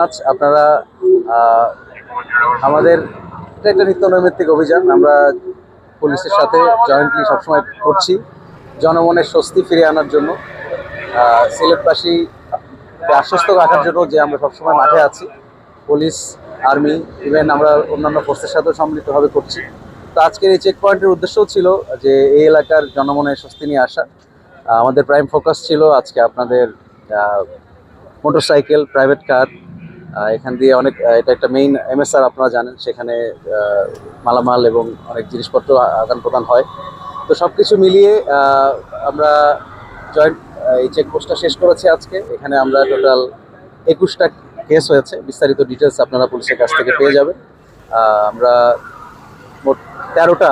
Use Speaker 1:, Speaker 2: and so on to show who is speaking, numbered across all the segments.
Speaker 1: আজ আপনারা আহ, আমাদের এটা একটা নিত্য নৈমিত্তিক অভিযান আমরা পুলিশের সাথে জয়েন্টলি সবসময় করছি জনমনের স্বস্তি ফিরিয়ে আনার জন্য সিলেটবাসীকে আশ্বস্ত রাখার জন্য যে আমরা সবসময় মাঠে আছি। পুলিশ, আর্মি, ইভেন আমরা অন্যান্য ফোর্সের সাথেও সম্মিলিতভাবে করছি। তো আজকের এই চেক পয়েন্টের উদ্দেশ্যও ছিল যে এই এলাকার জনমনের স্বস্তি নিয়ে আসা। আমাদের প্রাইম ফোকাস ছিল আজকে আপনাদের মোটরসাইকেল, প্রাইভেট কার, এখান দিয়ে অনেক এটা একটা মেইন এমএসআর আপনারা জানেন, সেখানে মালামাল এবং অনেক জিনিসপত্র আদান প্রদান হয়। তো সব কিছু মিলিয়ে আমরা জয়েন্ট এই চেকপোস্টটা শেষ করেছি আজকে। এখানে আমরা টোটাল 21টা কেস হয়েছে। বিস্তারিত ডিটেলস আপনারা পুলিশের কাছ থেকে পেয়ে যাবেন। আমরা মোট 13টা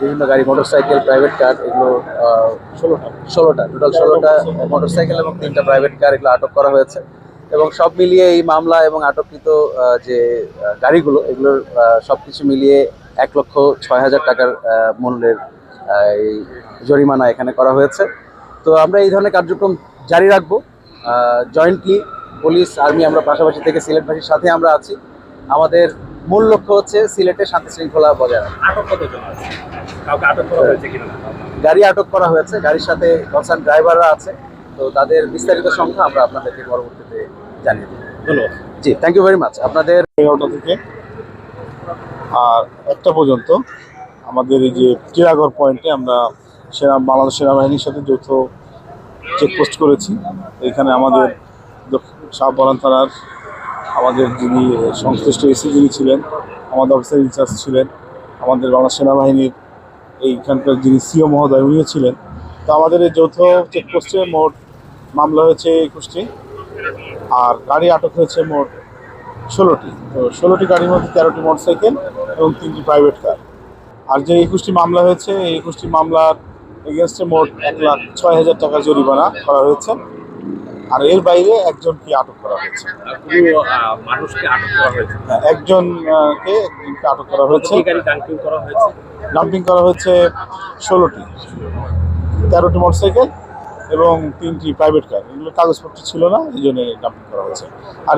Speaker 1: বিভিন্ন গাড়ি, মোটরসাইকেল, প্রাইভেট কার, এগুলো 16টা টোটাল 16টা মোটরসাইকেল এবং 3টা প্রাইভেট কার এগুলো আটক করা হয়েছে। এবং সব মিলিয়ে এই মামলা এবং আটককৃত যে গাড়িগুলো, এগুলোর সব কিছু মিলিয়ে 1,06,000 টাকার মূল্যের এই জরিমানা এখানে করা হয়েছে। তো আমরা এই ধরনের কার্যক্রম জারি রাখবো। জয়েন্টলি পুলিশ, আর্মি আমরা পাশাপাশি থেকে সিলেটবাসীর সাথে আমরা আছি। আমাদের মূল লক্ষ্য হচ্ছে সিলেটে শান্তি শৃঙ্খলা বজায় রাখা।
Speaker 2: আটক কতজন আছে? কাউকে আটক করা হয়েছে কিনা?
Speaker 1: গাড়ি আটক করা হয়েছে, গাড়ির সাথে কনসার্ন ড্রাইভাররা আছে। তো তাদের বিস্তারিত সংখ্যা আমরা আপনাদেরকে পরবর্তীতে জানিয়ে দেব।
Speaker 2: ধন্যবাদ।
Speaker 1: জি, থ্যাংক ইউ ভেরি মাচ। আপনাদের
Speaker 3: 11টা থেকে আর 1টা পর্যন্ত আমাদের এই যে টিরাগড় পয়েন্টে আমরা বাংলাদেশ সেনাবাহিনীর সাথে যৌথ চেকপোস্ট করেছি। এখানে আমাদের শাহবালান থানার আমাদের যিনি সংশ্লিষ্ট এসি যিনি ছিলেন, আমাদের অফিসার ইনচার্জ ছিলেন, আমাদের বাংলাদেশ সেনাবাহিনীর এইখানকার যিনি সিও মহোদয় উনিও ছিলেন। তো আমাদের এই যৌথ চেকপোস্টে মোট মামলা হয়েছে 21টি, আর গাড়ি আটক হয়েছে মোট 16টি। তো 16টি গাড়ির মধ্যে 13টি মোটরসাইকেল এবং 3টি প্রাইভেট কার। আর যে 21টি মামলা হয়েছে, এই 21টি মামলার এগেনস্টে মোট 1,06,000 টাকা জরিমানা করা হয়েছে। আর এর বাইরে একজনকে আটক করা হয়েছে।
Speaker 2: পুরো মানুষকে আটক করা হয়েছে।
Speaker 3: একজনকে আটক করা হয়েছে।
Speaker 2: কতটি গাড়ি ডাম্পিং করা হয়েছে?
Speaker 3: ডাম্পিং করা হয়েছে 16টি, 13টি মোটরসাইকেল এবং 3টি প্রাইভেট কার। এগুলো কাগজপত্র ছিল না, এই জন্য ডাম্পিং করা হয়েছে। আর